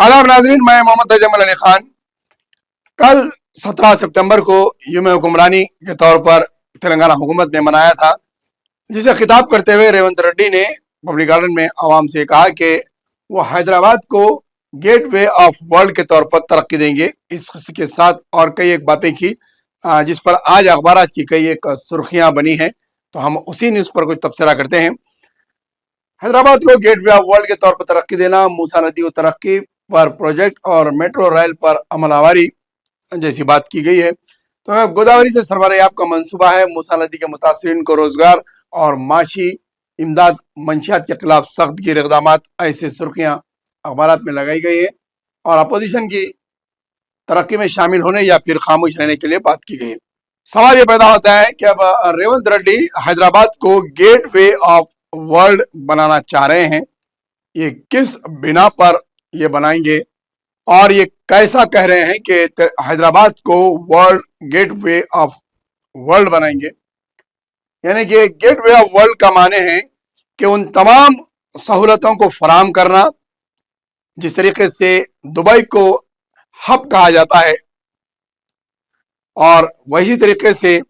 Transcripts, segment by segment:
आदाब नाजरीन, मैं मोहम्मद अजमल अली खान। कल 17 सितंबर को यूम हुक्मरानी के तौर पर तेलंगाना हुकूमत ने मनाया था, जिसे खिताब करते हुए रेवंत रेड्डी ने पब्लिक गार्डन में आवाम से कहा कि वो हैदराबाद को गेट वे ऑफ वर्ल्ड के तौर पर तरक्की देंगे। इसके साथ और कई एक बातें की जिस पर आज अखबार की कई एक सुर्खियां बनी हैं, तो हम उसी न्यूज़ पर कुछ तबसरा करते हैं। हैदराबाद को गेट वे ऑफ वर्ल्ड के तौर पर तरक्की देना, मूसा नदी को तरक्की पर प्रोजेक्ट और मेट्रो रेल पर अमलावरी जैसी बात की गई है। तो गोदावरी से सरबराह का मंसूबा है। मूसा नदी के मुतासरीन को रोजगार और माशी इमदाद मंशियात के खिलाफ सख्त गिर इकदाम, ऐसे सुर्खियां अखबार में लगाई गई है और अपोजिशन की तरक्की में शामिल होने या फिर खामोश रहने के लिए बात की गई है। सवाल ये पैदा होता है कि अब रेवंत रेड्डी हैदराबाद को गेट वे ऑफ वर्ल्ड बनाना चाह रहे हैं, ये किस बिना पर ये बनाएंगे और ये कैसा कह रहे हैं कि हैदराबाद को world gateway of world बनाएंगे। यानी कि गेट वे ऑफ वर्ल्ड का माने है कि उन तमाम सहूलतों को फराहम करना जिस तरीके से दुबई को हब कहा जाता है और वही तरीके से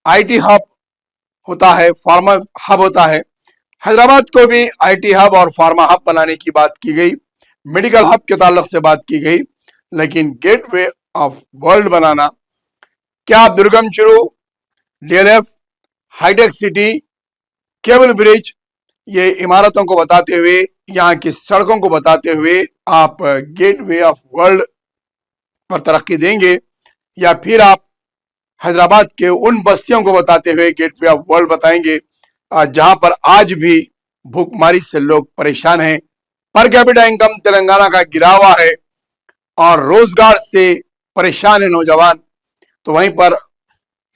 आईटी हब होता है, फार्मा हब होता है। हैदराबाद को भी आईटी हब और फार्मा हब बनाने की बात की गई, मेडिकल हब के ताल्लुक से बात की गई, लेकिन गेट वे ऑफ वर्ल्ड बनाना, क्या आप Durgam Cheruvu, DLF, hitech city, cable bridge, ये इमारतों को बताते हुए, यहाँ की सड़कों को बताते हुए आप गेट वे ऑफ वर्ल्ड पर तरक्की देंगे, या फिर आप हैदराबाद के उन बस्तियों को बताते हुए गेट वे ऑफ वर्ल्ड बताएंगे जहां पर आज भी भूखमरी से लोग परेशान हैं, पर कैपिटा इनकम तेलंगाना का गिरा हुआ है और रोजगार से परेशान है नौजवान। तो वहीं पर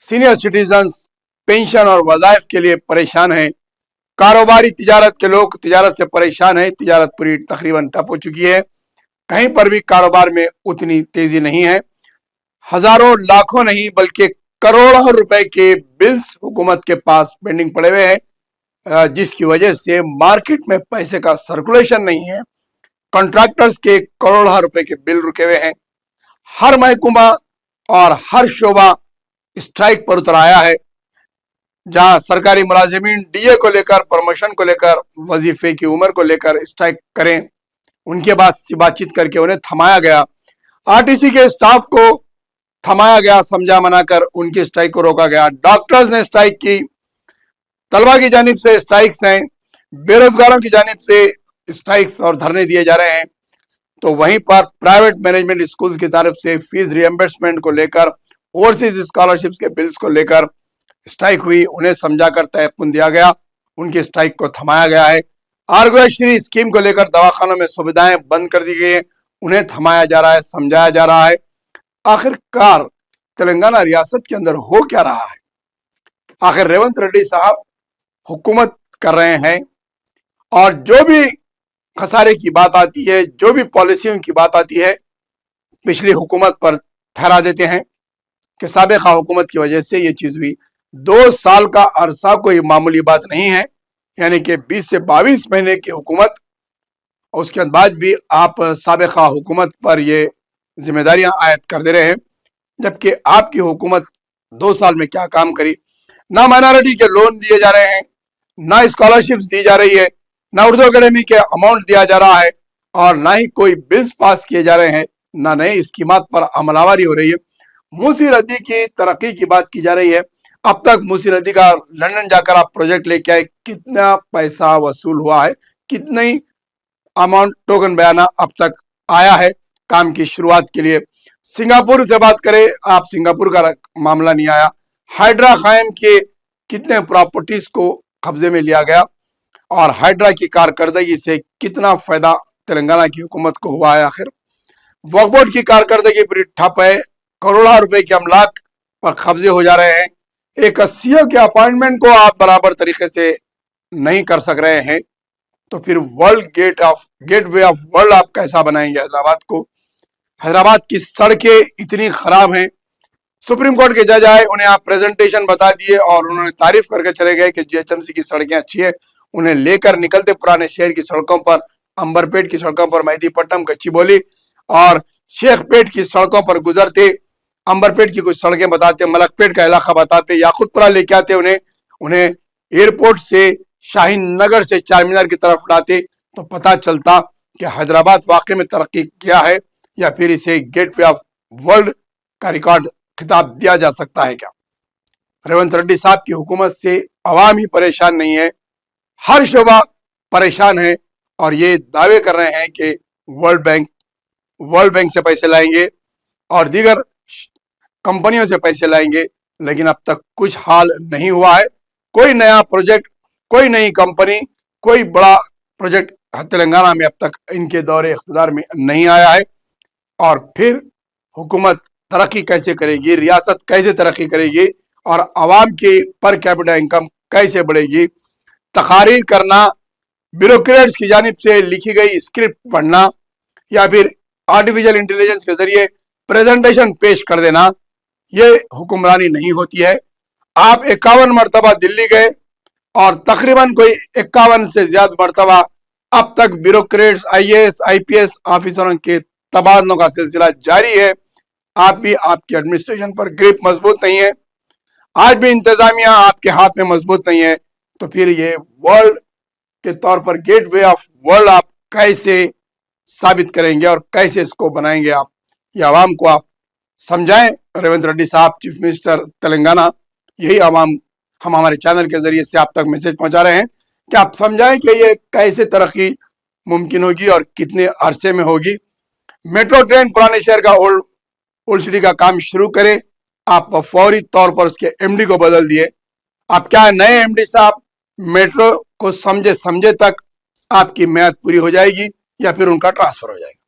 सीनियर सिटीजन्स पेंशन और वज़ाइफ के लिए परेशान हैं। कारोबारी तिजारत के लोग तिजारत से परेशान हैं, तिजारत पूरी तकरीबन ठप हो चुकी है, कहीं पर भी कारोबार में उतनी तेजी नहीं है। हजारों लाखों नहीं बल्कि करोड़ों रुपए के बिल्स हुकूमत के पास पेंडिंग पड़े हुए हैं, जिसकी वजह से मार्केट में पैसे का सर्कुलेशन नहीं है। कॉन्ट्रैक्टर्स के करोड़ों रुपए के बिल रुके हुए हैं। हर महकमा और हर शोबा स्ट्राइक पर उतर आया है। जहां सरकारी मुलाजिमीन डीए को लेकर, प्रमोशन को लेकर, वजीफे की उम्र को लेकर स्ट्राइक करें, उनके बाद बातचीत करके उन्हें थमाया गया। आरटीसी के स्टाफ को थमाया गया, समझा मनाकर उनकी स्ट्राइक को रोका गया। डॉक्टर्स ने स्ट्राइक की, तलबा की जानिब से स्ट्राइक्स हैं, बेरोजगारों की जानिब से स्ट्राइक्स और धरने दिए जा रहे हैं। तो वहीं पर प्राइवेट मैनेजमेंट स्कूल्स की तरफ से फीस रिएम्बर्समेंट को लेकर, ओवरसीज स्कॉलरशिप्स के बिल्स को लेकर स्ट्राइक हुई, उन्हें समझा कर तयकुन दिया गया, उनकी स्ट्राइक को थमाया गया है। आरोग्यश्री स्कीम को लेकर दवाखानों में सुविधाएं बंद कर दी गई है, उन्हें थमाया जा रहा है, समझाया जा रहा है। आखिरकार तेलंगाना रियासत के अंदर हो क्या रहा है? आखिर रेवंत रेड्डी साहब हुकूमत कर रहे हैं और जो भी खसारे की बात आती है, जो भी पॉलिसियों की बात आती है, पिछली हुकूमत पर ठहरा देते हैं कि साबिका हुकूमत की वजह से ये चीज हुई। 2 साल का अरसा कोई मामूली बात नहीं है, यानी कि 20 से 22 महीने की हुकूमत, उसके बाद भी आप साबिका हुकूमत पर ये जिम्मेदारियां आयद कर दे रहे हैं, जबकि आपकी हुकूमत 2 साल में क्या काम करी। ना माइनॉरिटी के लोन दिए जा रहे हैं, ना स्कॉलरशिप्स दी जा रही है, ना उर्दू अकेडमी के अमाउंट दिया जा रहा है, और ना ही कोई बिल्स पास किए जा रहे हैं, ना नए स्कीमात पर अमलावरी हो रही है। मूसी नदी की तरक्की की बात की जा रही है। अब तक मूसी नदी का लंदन जाकर आप प्रोजेक्ट लेके आए, कितना पैसा वसूल हुआ है, कितनी अमाउंट टोकन बयाना अब तक आया है काम की शुरुआत के लिए। सिंगापुर से बात करें आप, सिंगापुर का मामला नहीं आया। हाइड्रा कायम के कितने प्रॉपर्टीज को कब्जे में लिया गया और हाइड्रा की कारकर्दगी से कितना फायदा तेलंगाना की हुकूमत को हुआ है। आखिर वक्फ बोर्ड की कारकर्दगी पूरी ठप है, करोड़ों रुपए के अमलाक पर कब्जे हो जा रहे हैं। एक सीईओ के अपॉइंटमेंट को आप बराबर तरीके से नहीं कर सक रहे हैं, तो फिर world gateway of world आप कैसा बनाएंगे हैदराबाद को? हैदराबाद की सड़कें इतनी खराब हैं, सुप्रीम कोर्ट के जज आए, उन्हें आप प्रेजेंटेशन बता दिए और उन्होंने तारीफ करके चले गए कि जीएचएमसी की सड़कें अच्छी है। उन्हें लेकर निकलते पुराने शहर की सड़कों पर अंबरपेट की सड़कों पर मेहदीपट्टनम, गच्चीबोली और शेखपेट की सड़कों पर गुजरते, अंबरपेट की कुछ सड़कें बताते, मलकपेट का इलाका बताते, याकुतपुरा लेके आते उन्हें एयरपोर्ट से शाहीन नगर से चार मीनार की तरफ लाते, तो पता चलता कि हैदराबाद वाकई में तरक्की किया है या फिर इसे गेटवे ऑफ वर्ल्ड का रिकॉर्ड खिताब दिया जा सकता है क्या। रेवंत रेड्डी साहब की हुकूमत से अवाम ही परेशान नहीं है, हर शोबा परेशान है और ये दावे कर रहे हैं कि वर्ल्ड बैंक से पैसे लाएंगे और दीगर कंपनियों से पैसे लाएंगे, लेकिन अब तक कुछ हाल नहीं हुआ है। कोई नया प्रोजेक्ट, कोई नई कंपनी, कोई बड़ा प्रोजेक्ट तेलंगाना में अब तक इनके दौरे इख्तिदार में नहीं आया है। और फिर हुकूमत तरक्की कैसे करेगी, रियासत कैसे तरक्की करेगी और आवाम की पर कैपिटा इनकम कैसे बढ़ेगी। तकारीर करना, ब्यूरोक्रेट्स की जानिब से लिखी गई स्क्रिप्ट पढ़ना या फिर आर्टिफिशियल इंटेलिजेंस के जरिए प्रेजेंटेशन पेश कर देना, ये हुक्मरानी नहीं होती है। आप 51 मरतबा दिल्ली गए और तकरीबन कोई 51 से ज्यादा मरतबा अब तक ब्यूरोक्रेट्स, IAS, IPS ऑफिसरों के तबादलों का सिलसिला जारी है। आप भी, आपकी एडमिनिस्ट्रेशन पर ग्रिप मजबूत नहीं है, आज भी इंतजामिया आपके हाथ में मजबूत नहीं है, तो फिर ये वर्ल्ड के तौर पर गेटवे ऑफ वर्ल्ड आप कैसे साबित करेंगे और कैसे इसको बनाएंगे आप, ये आवाम को आप समझाएं। रेवंत रेड्डी साहब, चीफ मिनिस्टर तेलंगाना, यही आवाम हम हमारे चैनल के जरिए से आप तक मैसेज पहुंचा रहे हैं कि आप समझाएं कि ये कैसे तरक्की मुमकिन होगी और कितने अरसे में होगी। मेट्रो ट्रेन पुराने शहर का ओल्ड सिटी का काम शुरू करें, आप फौरी तौर पर उसके MD को बदल दिए। आप क्या नए MD साहब मेट्रो को समझे तक आपकी म्याद पूरी हो जाएगी या फिर उनका ट्रांसफर हो जाएगा।